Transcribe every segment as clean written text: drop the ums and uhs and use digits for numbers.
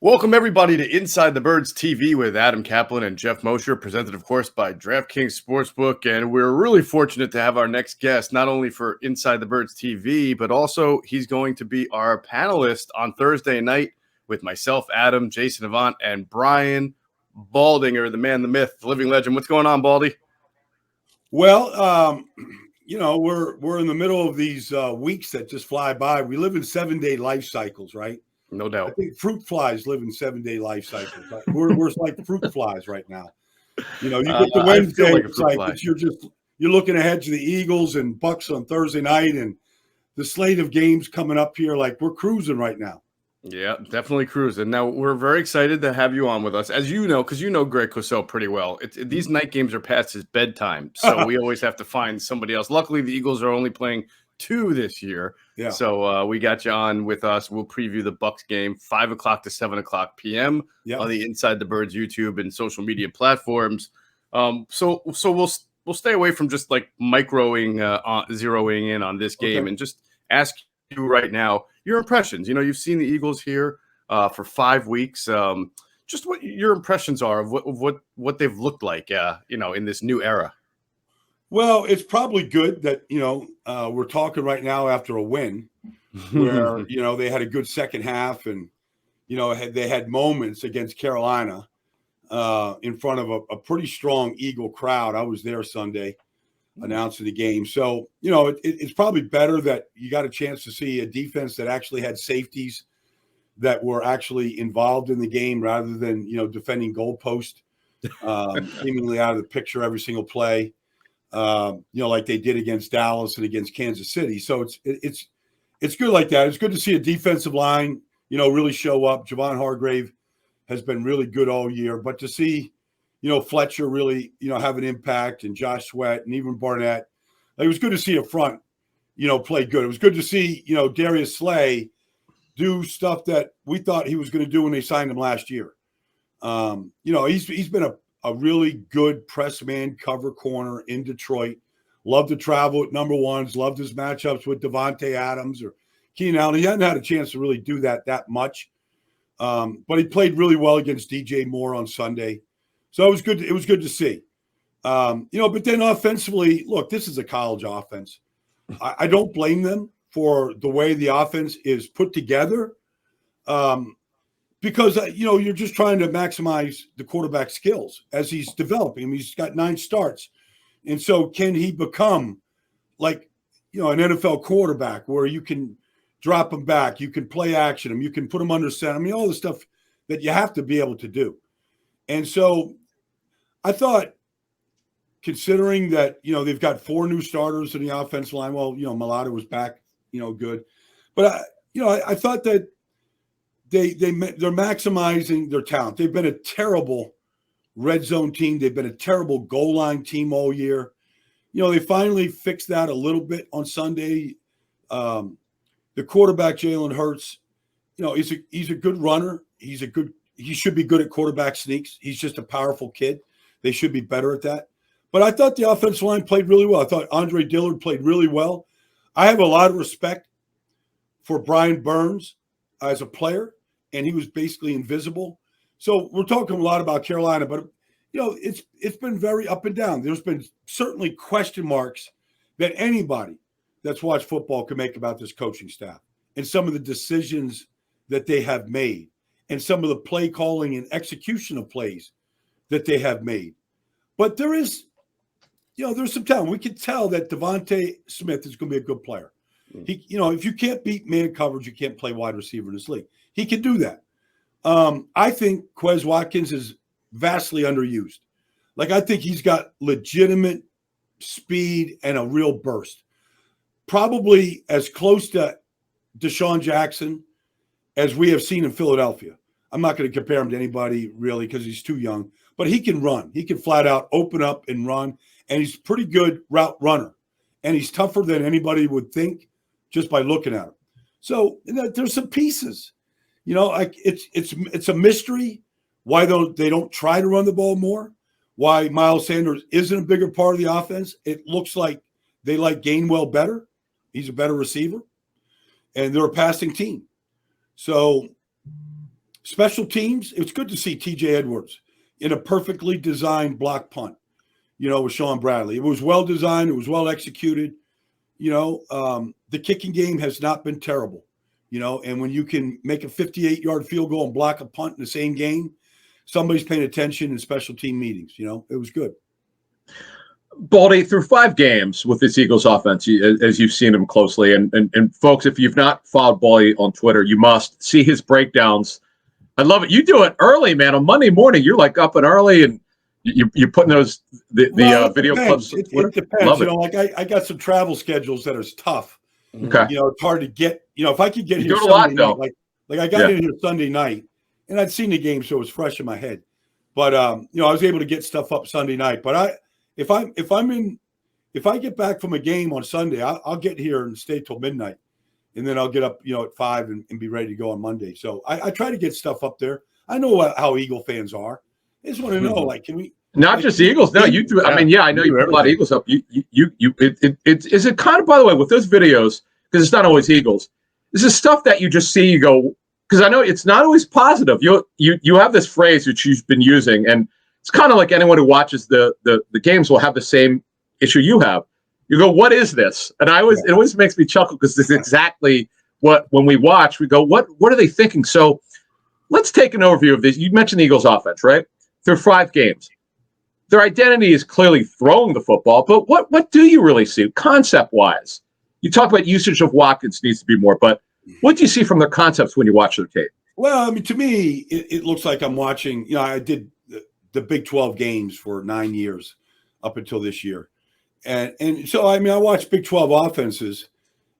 Welcome, everybody, to Inside the Birds TV with Adam Caplan and Geoff Mosher, presented, of course, by DraftKings Sportsbook. And we're really fortunate to have our next guest, not only for Inside the Birds TV, but also he's going to be our panelist on Thursday night with myself, Adam, Jason Avant, and Brian Baldinger, the man, the myth, the living legend. What's going on, Baldy? Well, we're in the middle of these weeks that just fly by. We live in 7-day life cycles, right? No doubt. I think fruit flies live in 7-day life cycles. Right? We're like fruit flies right now. You know, you get to Wednesday, like it's like you're looking ahead to the Eagles and Bucks on Thursday night, and the slate of games coming up here. Like we're cruising right now. Yeah, definitely cruising. Now, we're very excited to have you on with us. As you know, because you know Greg Cosell pretty well, these night games are past his bedtime, so we always have to find somebody else. Luckily, the Eagles are only playing 2 this year, so we got you on with us. We'll preview the Bucks game, 5 o'clock to 7 o'clock p.m. on the Inside the Birds YouTube and social media platforms. So we'll stay away from just like zeroing in on this game and just ask you right now your impressions. You know, you've seen the Eagles here for 5 weeks. Just what your impressions are of what they've looked like, in this new era. Well, it's probably good that, we're talking right now after a win where, they had a good second half and, they had moments against Carolina in front of a pretty strong Eagle crowd. I was there Sunday announcing the game. So, it's probably better that you got a chance to see a defense that actually had safeties that were actually involved in the game rather than, defending goalpost, seemingly out of the picture every single play, like they did against Dallas and against Kansas City. So it's good like that. It's good to see a defensive line, really show up. Javon Hargrave has been really good all year, but to see, Fletcher really, have an impact, and Josh Sweat and even Barnett. It was good to see a front, play good. It was good to see, Darius Slay do stuff that we thought he was going to do when they signed him last year. He's been a really good press man cover corner in Detroit. Loved to travel with number ones. Loved his matchups with Devontae Adams or Keenan Allen. He hadn't had a chance to really do that much. But he played really well against DJ Moore on Sunday. So it was good. It was good to see. But then offensively, look, this is a college offense. I don't blame them for the way the offense is put together because, you're just trying to maximize the quarterback's skills as he's developing. I mean, he's got 9 starts. And so can he become like, an NFL quarterback where you can drop him back, you can play action him, you can put him under center. I mean, all the stuff that you have to be able to do. And so I thought, considering that, they've got 4 new starters in the offensive line. Well, Malata was back, good. But, I thought that they're maximizing their talent. They've been a terrible red zone team. They've been a terrible goal line team all year. They finally fixed that a little bit on Sunday. The quarterback, Jalen Hurts, he's a good runner. He should be good at quarterback sneaks. He's just a powerful kid. They should be better at that. But I thought the offensive line played really well. I thought Andre Dillard played really well. I have a lot of respect for Brian Burns as a player, and he was basically invisible. So we're talking a lot about Carolina, but, it's been very up and down. There's been certainly question marks that anybody that's watched football can make about this coaching staff and some of the decisions that they have made and some of the play calling and execution of plays that they have made. But there is, there's some talent. We can tell that Devontae Smith is going to be a good player. He, if you can't beat man coverage, you can't play wide receiver in this league. He can do that. I think Quez Watkins is vastly underused. Like, I think he's got legitimate speed and a real burst. Probably as close to Deshaun Jackson as we have seen in Philadelphia. I'm not going to compare him to anybody really because he's too young, but he can run. He can flat out open up and run, and he's a pretty good route runner. And he's tougher than anybody would think just by looking at him. So there's some pieces. It's a mystery why they don't try to run the ball more, why Miles Sanders isn't a bigger part of the offense. It looks like they like Gainwell better. He's a better receiver. And they're a passing team. So Special teams, it's good to see TJ Edwards in a perfectly designed block punt, with Sean Bradley. It was well designed. It was well executed. The kicking game has not been terrible, and when you can make a 58-yard field goal and block a punt in the same game, somebody's paying attention in special team meetings. It was good. Baldy, through 5 games with this Eagles offense, as you've seen him closely, and folks, if you've not followed Baldy on Twitter, you must see his breakdowns. I love it. You do it early, man. On Monday morning, you're like up and early, and you're putting the video clips. It depends. I got some travel schedules that are tough. Okay. It's hard to get. If I could get here Sunday night, like I got in here Sunday night, and I'd seen the game, so it was fresh in my head. But I was able to get stuff up Sunday night. But if I get back from a game on Sunday, I'll get here and stay till midnight, and then I'll get up, at 5 and be ready to go on Monday. So I try to get stuff up there. I know how Eagle fans are. I just want to know, can we? Not just Eagles. No, you do. I mean, I know you put a lot of Eagles up. Is it kind of, by the way, with those videos, because it's not always Eagles. This is stuff that you just see. You go, because I know it's not always positive. You have this phrase which you've been using, and it's kind of like anyone who watches the games will have the same issue you have. You go, what is this? And it always makes me chuckle because this is exactly what, when we watch, we go, what are they thinking? So let's take an overview of this. You mentioned the Eagles offense, right? Through 5 games. Their identity is clearly throwing the football, but what do you really see concept-wise? You talk about usage of Watkins needs to be more, but what do you see from their concepts when you watch their tape? Well, I mean, to me, it looks like I'm watching, I did the Big 12 games for 9 years up until this year. And so, I mean, I watch Big 12 offenses,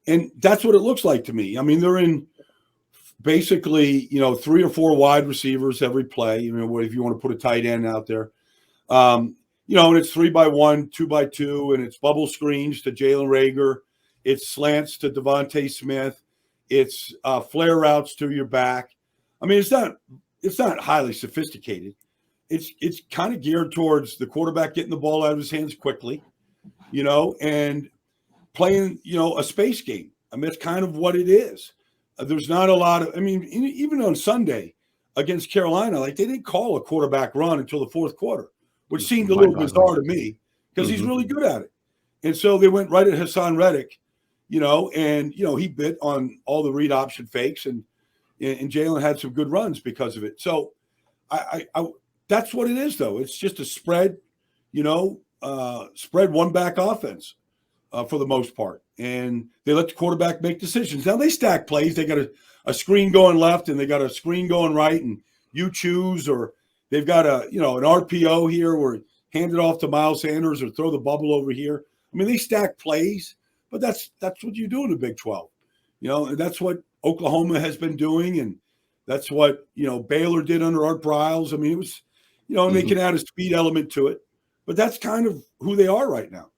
and that's what it looks like to me. I mean, they're in basically, 3 or 4 wide receivers every play, if you want to put a tight end out there. And it's 3x1, 2x2, and it's bubble screens to Jalen Reagor. It's slants to Devontae Smith. It's flare routes to your back. I mean, it's not highly sophisticated. It's kind of geared towards the quarterback getting the ball out of his hands quickly, and playing, a space game. I mean, that's kind of what it is. There's not a lot of, I mean, even on Sunday against Carolina, they didn't call a quarterback run until the 4th quarter, which seemed a little bizarre to me because he's really good at it. And so they went right at Hassan Reddick, and he bit on all the read option fakes, and Jalen had some good runs because of it. So I that's what it is, though. It's just a spread, spread one back offense for the most part. And they let the quarterback make decisions. Now they stack plays. They got a screen going left and they got a screen going right, and you choose, or they've got an RPO here where hand it off to Miles Sanders or throw the bubble over here. I mean, they stack plays, but that's what you do in the Big 12. And that's what Oklahoma has been doing, and that's what, Baylor did under Art Briles. I mean, it was, and they can add a speed element to it, but that's kind of who they are right now.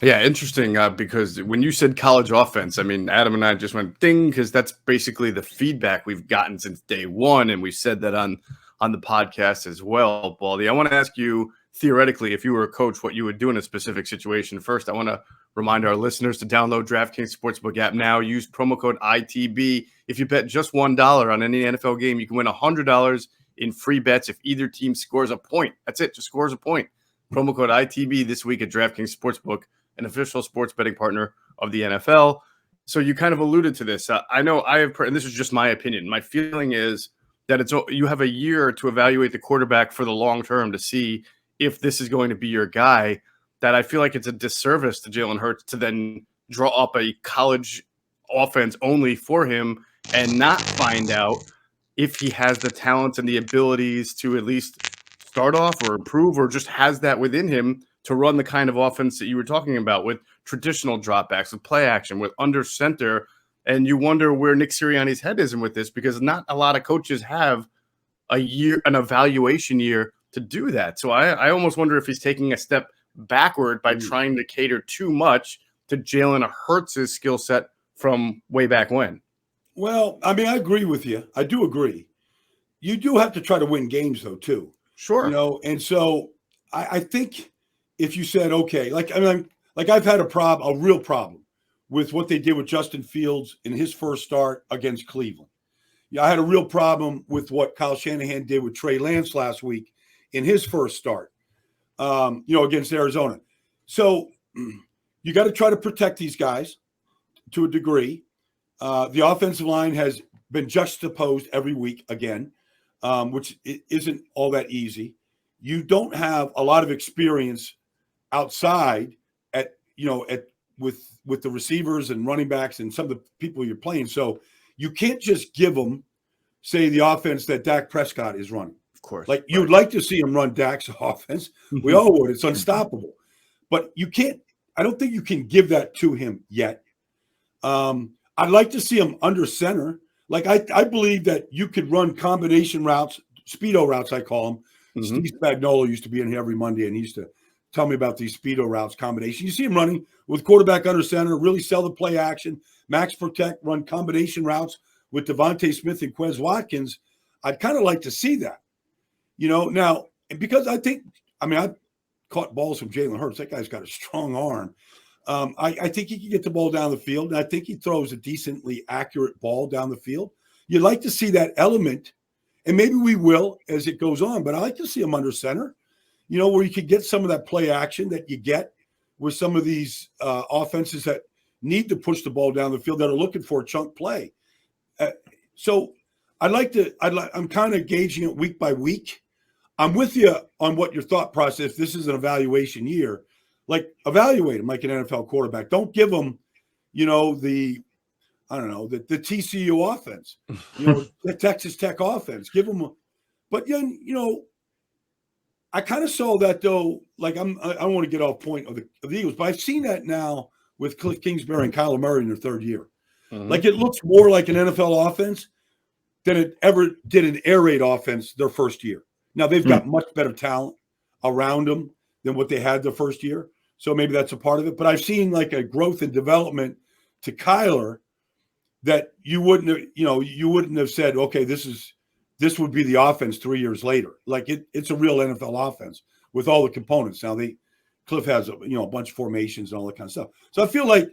Yeah, interesting, because when you said college offense, I mean, Adam and I just went ding, because that's basically the feedback we've gotten since day one, and we said that on the podcast as well. Baldy, I want to ask you, theoretically, if you were a coach, what you would do in a specific situation. First, I want to remind our listeners to download DraftKings Sportsbook app now. Use promo code ITB. If you bet just $1 on any NFL game, you can win $100 in free bets if either team scores a point. That's it, just scores a point. Promo code ITB this week at DraftKings Sportsbook, an official sports betting partner of the NFL. So you kind of alluded to this. I know I have, and this is just my opinion. My feeling is that you have a year to evaluate the quarterback for the long term to see if this is going to be your guy. That I feel like it's a disservice to Jalen Hurts to then draw up a college offense only for him and not find out if he has the talents and the abilities to at least start off or improve, or just has that within him to run the kind of offense that you were talking about with traditional dropbacks, with play action, with under center. And you wonder where Nick Sirianni's head is in with this, because not a lot of coaches have an evaluation year to do that. So I almost wonder if he's taking a step backward by trying to cater too much to Jalen Hurts' skill set from way back when. Well, I mean, I agree with you. I do agree. You do have to try to win games, though, too. Sure. And so I think if you said, okay, I've had a real problem with what they did with Justin Fields in his first start against Cleveland. I had a real problem with what Kyle Shanahan did with Trey Lance last week in his first start, against Arizona. So you got to try to protect these guys to a degree. The offensive line has been juxtaposed every week again, which isn't all that easy. You don't have a lot of experience outside with the receivers and running backs and some of the people you're playing. So you can't just give them, say, the offense that Dak Prescott is running. Of course. Like you'd like to see him run Dak's offense. We all would. It's unstoppable. But you can't – I don't think you can give that to him yet. I'd like to see him under center. Like I believe that you could run combination routes, speedo routes I call them. Steve Spagnuolo used to be in here every Monday, and he used to tell me about these speedo routes combination. You see him running with quarterback under center, really sell the play action, max protect, run combination routes with Devontae Smith and Quez Watkins. I'd kind of like to see that. Now, because I caught balls from Jalen Hurts. That guy's got a strong arm. I think he can get the ball down the field, and I think he throws a decently accurate ball down the field. You'd like to see that element, and maybe we will as it goes on, but I like to see him under center, where you could get some of that play action that you get with some of these offenses that need to push the ball down the field that are looking for a chunk play. So I'm kind of gauging it week by week. I'm with you on what your thought process. This is an evaluation year. Like, evaluate him like an NFL quarterback. Don't give him, the TCU offense, the Texas Tech offense. Give him but I kind of saw that though. Like, I don't want to get off point of the Eagles, but I've seen that now with Cliff Kingsbury and Kyler Murray in their third year. Like, it looks more like an NFL offense than it ever did an air raid offense their first year. Now they've got much better talent around them than what they had their first year. So maybe that's a part of it. But I've seen like a growth and development to Kyler that you wouldn't have said, okay, this would be the offense 3 years later. Like it's a real NFL offense with all the components. Now Cliff has a bunch of formations and all that kind of stuff. So I feel like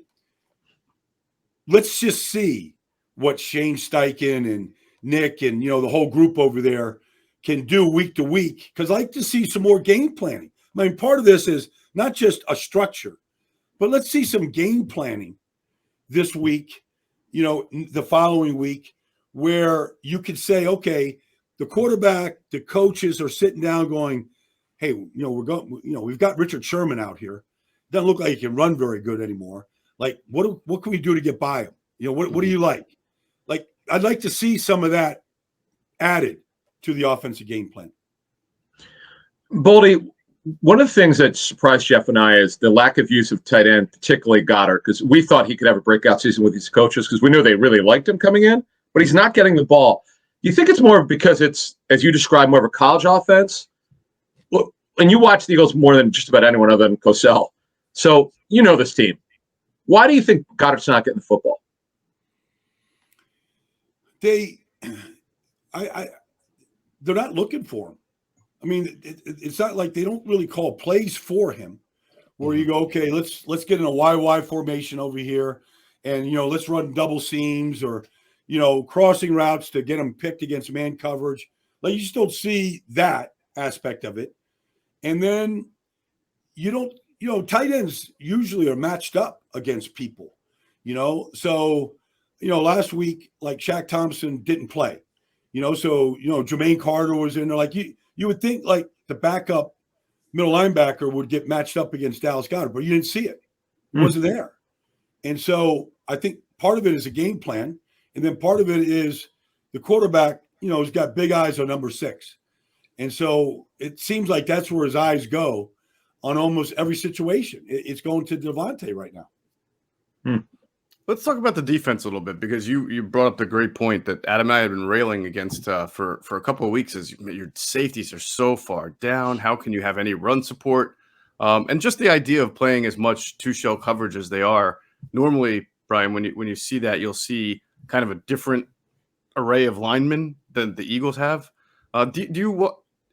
let's just see what Shane Steichen and Nick and the whole group over there can do week to week, because I like to see some more game planning. I mean, part of this is not just a structure, but let's see some game planning this week, the following week, where you could say, okay, the quarterback, the coaches are sitting down going, hey, we've got Richard Sherman out here. Doesn't look like he can run very good anymore. Like, what can we do to get by him? What do you like? Like, I'd like to see some of that added to the offensive game plan. Baldy, one of the things that surprised Geoff and I is the lack of use of tight end, particularly Goddard, because we thought he could have a breakout season with these coaches because we knew they really liked him coming in, but he's not getting the ball. Do you think it's more because it's, as you described, more of a college offense? Well, and you watch the Eagles more than just about anyone other than Cosell. So you know this team. Why do you think Goddard's not getting the football? They're not looking for him. I mean, it's not like they don't really call plays for him where you go, okay, let's get in a YY formation over here and, let's run double seams or, crossing routes to get them picked against man coverage. Like, you just don't see that aspect of it. And then you don't, tight ends usually are matched up against people, So, last week, like Shaq Thompson didn't play. So, Jermaine Carter was in there. Like, you would think, like, the backup middle linebacker would get matched up against Dallas Goedert, but you didn't see it. It wasn't there. And so I think part of it is a game plan, and then part of it is the quarterback, has got big eyes on number 6. And so it seems like that's where his eyes go on almost every situation. It's going to Devontae right now. Let's talk about the defense a little bit, because you brought up the great point that Adam and I have been railing against for a couple of weeks. Is your safeties are so far down. How can you have any run support? And just the idea of playing as much two-shell coverage as they are. Normally, Brian, when you see that, you'll see kind of a different array of linemen than the Eagles have.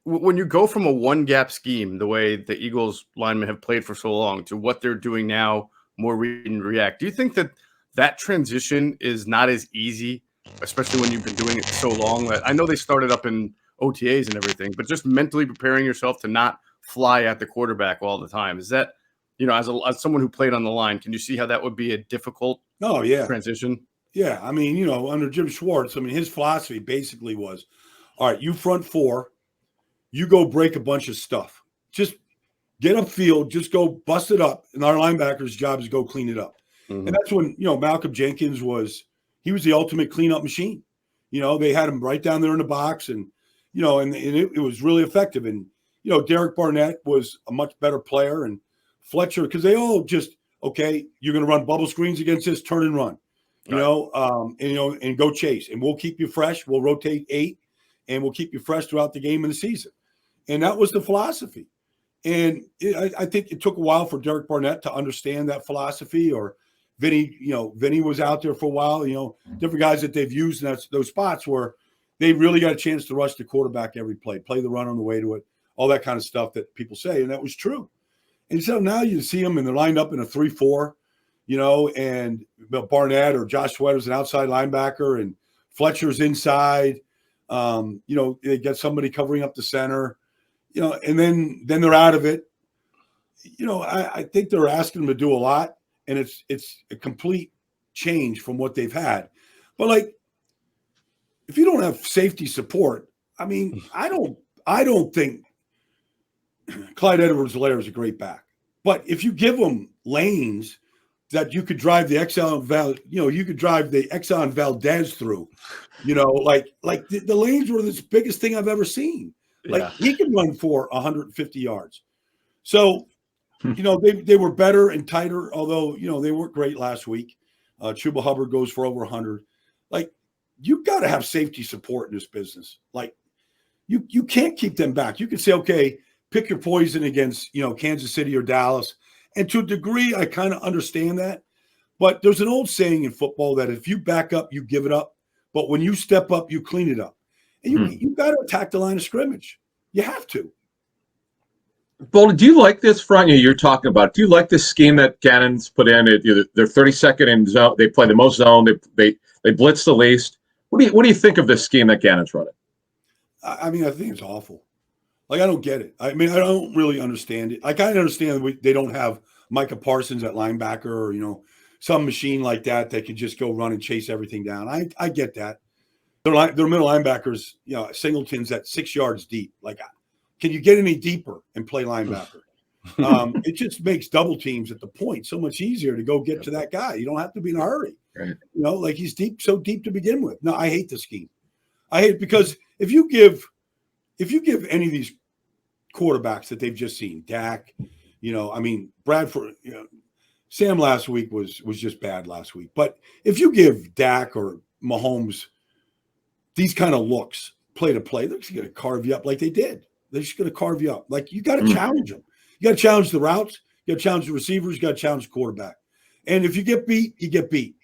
When you go from a one-gap scheme, the way the Eagles linemen have played for so long, to what they're doing now, more read and react, do you think that transition is not as easy especially when you've been doing it so long. I know they started up in OTAs and everything, but just mentally preparing yourself to not fly at the quarterback all the time. Is that, as someone who played on the line, can you see how that would be a difficult transition? Yeah. I mean, under Jim Schwartz, I mean, his philosophy basically was, all right, you front four, you go break a bunch of stuff. Just get upfield, just go bust it up. And our linebacker's job is to go clean it up. Mm-hmm. And that's when, Malcolm Jenkins was the ultimate cleanup machine. They had him right down there in the box and it was really effective. And, Derek Barnett was a much better player, and Fletcher, because they all just, okay, you're going to run bubble screens against this, turn and run, and go chase. And we'll keep you fresh. We'll rotate 8, and we'll keep you fresh throughout the game and the season. And that was the philosophy. And I think it took a while for Derek Barnett to understand that philosophy, or Vinny was out there for a while, different guys that they've used in those spots where they really got a chance to rush the quarterback every play the run on the way to it, all that kind of stuff that people say. And that was true. And so now you see them and they're lined up in a 3-4, and Barnett or Josh Sweater's an outside linebacker and Fletcher's inside. They get somebody covering up the center, and then they're out of it. I think they're asking them to do a lot, and it's a complete change from what they've had. But if you don't have safety support, I mean, I don't think Clyde Edwards-Helaire is a great back. But if you give them lanes that you could drive the Exxon Valdez through, the lanes were the biggest thing I've ever seen. He can run for 150 yards. So, they were better and tighter, although, they weren't great last week. Chuba Hubbard goes for over 100. You've got to have safety support in this business. You can't keep them back. You can say, okay, pick your poison against, Kansas City or Dallas. And to a degree, I kind of understand that. But there's an old saying in football that if you back up, you give it up. But when you step up, you clean it up. And you've got to attack the line of scrimmage. You have to. Bolden, do you like this front you're talking about? Do you like this scheme that Gannon's put in? They're 32nd in zone. They play the most zone. They blitz the least. What do you think of this scheme that Gannon's running? I mean, I think it's awful. I don't get it. I mean, I don't really understand it. I kind of understand they don't have Micah Parsons at linebacker or, some machine like that can just go run and chase everything down. I get that. Their middle linebackers, Singleton's at 6 yards deep. Can you get any deeper and play linebacker? It just makes double teams at the point so much easier to go get to that guy. You don't have to be in a hurry. Right. He's so deep to begin with. No, I hate the scheme. I hate it because if you give any of these quarterbacks that they've just seen, Dak, Bradford, Sam last week was just bad last week. But if you give Dak or Mahomes these kind of looks, play to play, they're just going to carve you up like they did. They're just going to carve you up. You got to challenge them. You got to challenge the routes. You got to challenge the receivers. You got to challenge the quarterback. And if you get beat, you get beat.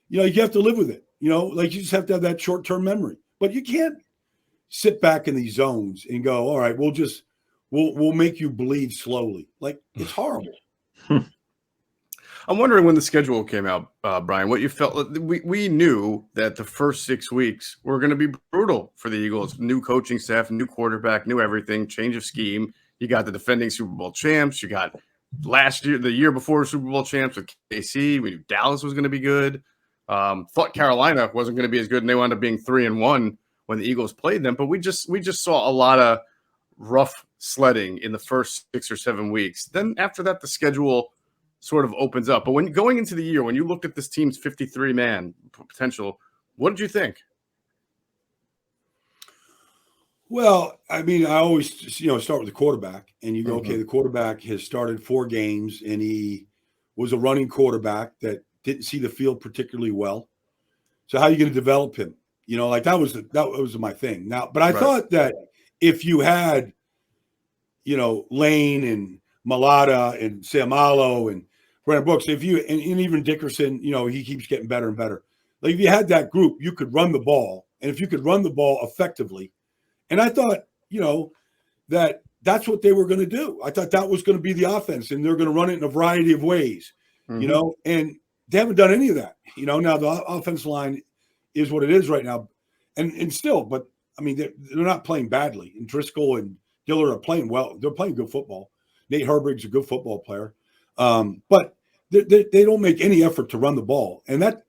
You have to live with it. You just have to have that short-term memory. But you can't sit back in these zones and go, all right, we'll make you bleed slowly. It's horrible. I'm wondering when the schedule came out, Brian, what you felt. We knew that the first 6 weeks were going to be brutal for the Eagles. New coaching staff, new quarterback, new everything, change of scheme. You got the defending Super Bowl champs. You got the year before Super Bowl champs with KC. We knew Dallas was going to be good. Thought Carolina wasn't going to be as good, and they wound up being 3-1 when the Eagles played them. But we just saw a lot of rough sledding in the first 6 or 7 weeks. Then after that, the schedule sort of opens up. But when going into the year, when you looked at this team's 53-man potential, what did you think? Well, I mean, I always, start with the quarterback, and you go, okay, the quarterback has started 4 games, and he was a running quarterback that didn't see the field particularly well. So how are you going to develop him? That was my thing. Now, but I thought that if you had, Lane and Malata and Samalo and Brandon Brooks, and even Dickerson, he keeps getting better and better. If you had that group, you could run the ball. And if you could run the ball effectively, and I thought, that's what they were going to do. I thought that was going to be the offense, and they're going to run it in a variety of ways, and they haven't done any of that. Now the offensive line is what it is right now. And still, but I mean, they're not playing badly. And Driscoll and Dillard are playing well. They're playing good football. Nate Herberg's a good football player. But they don't make any effort to run the ball. And that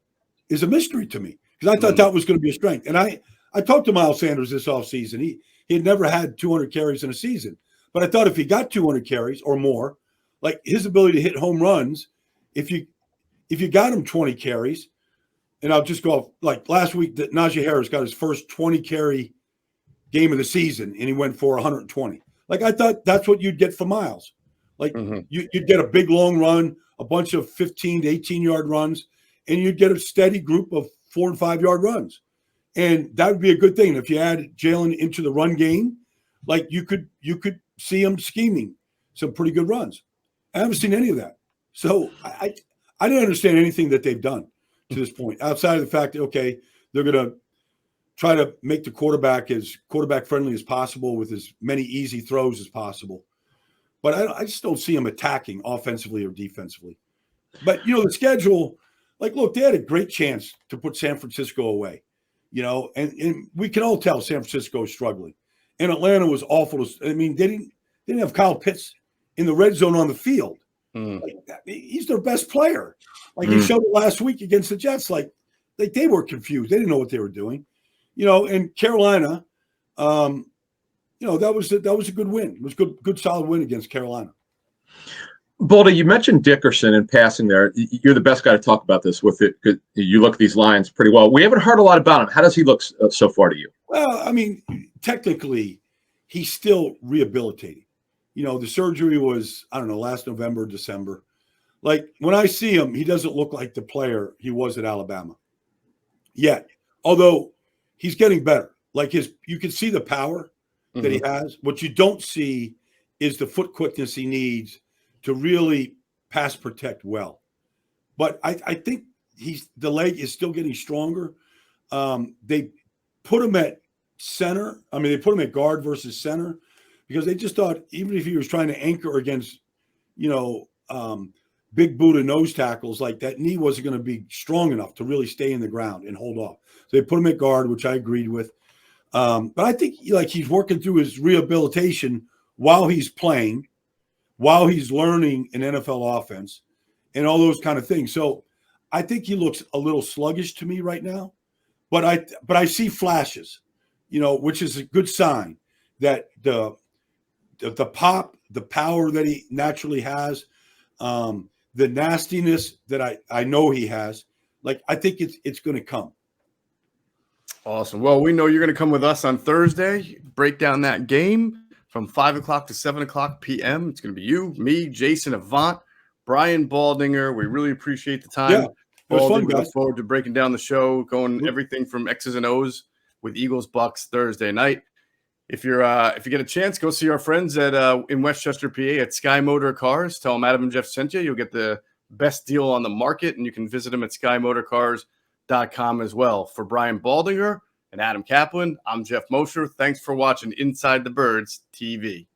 is a mystery to me because I thought that was going to be a strength. And I talked to Miles Sanders this offseason. He had never had 200 carries in a season. But I thought if he got 200 carries or more, like his ability to hit home runs, if you got him 20 carries, and I'll just go off, like last week, that Najee Harris got his first 20-carry game of the season, and he went for 120. Like, I thought that's what you'd get for Miles. Like, you'd get a big, long run, a bunch of 15 to 18-yard runs, and you'd get a steady group of 4 and 5-yard runs. And that would be a good thing. If you add Jalen into the run game, like you could see him scheming some pretty good runs. I haven't seen any of that. So I didn't understand anything that they've done to this point, outside of the fact that, okay, they're going to try to make the quarterback as quarterback-friendly as possible with as many easy throws as possible. But I just don't see them attacking offensively or defensively. But, the schedule, like, look, they had a great chance to put San Francisco away, and we can all tell San Francisco is struggling. And Atlanta was awful. I mean, they didn't have Kyle Pitts in the red zone on the field. Like, he's their best player. Like he showed it last week against the Jets. Like they were confused. They didn't know what they were doing. And Carolina, that was a good win. It was good solid win against Carolina. Baldy, you mentioned Dickerson in passing there. You're the best guy to talk about this with it. You look at these lines pretty well. We haven't heard a lot about him. How does he look so far to you? Well, I mean, technically, he's still rehabilitating. The surgery was, I don't know, last November, December. Like, when I see him, he doesn't look like the player he was at Alabama yet. Although he's getting better. Like, you can see the power that he has. What you don't see is the foot quickness he needs to really pass protect well. But I think the leg is still getting stronger. They put him at center. I mean, they put him at guard versus center because they just thought even if he was trying to anchor against, big boot and nose tackles, like that knee wasn't going to be strong enough to really stay in the ground and hold off. So they put him at guard, which I agreed with. But I think he's working through his rehabilitation while he's playing, while he's learning an NFL offense and all those kind of things. So I think he looks a little sluggish to me right now, but I see flashes, which is a good sign that the pop, the power that he naturally has, the nastiness that I know he has, like, I think it's going to come. Awesome. Well, we know you're going to come with us on Thursday, break down that game from 5 o'clock to 7 o'clock p.m. It's going to be you, me, Jason Avant, Brian Baldinger. We really appreciate the time. Yeah, it was fun, We guys. look forward to breaking down the show, going everything from X's and O's with Eagles Bucks Thursday night. If you get a chance, go see our friends at in Westchester, PA at Sky Motor Cars. Tell them Adam and Geoff sent you. You'll get the best deal on the market, and you can visit them at skymotorcars.com as well. For Brian Baldinger and Adam Caplan, I'm Geoff Mosher. Thanks for watching Inside the Birds TV.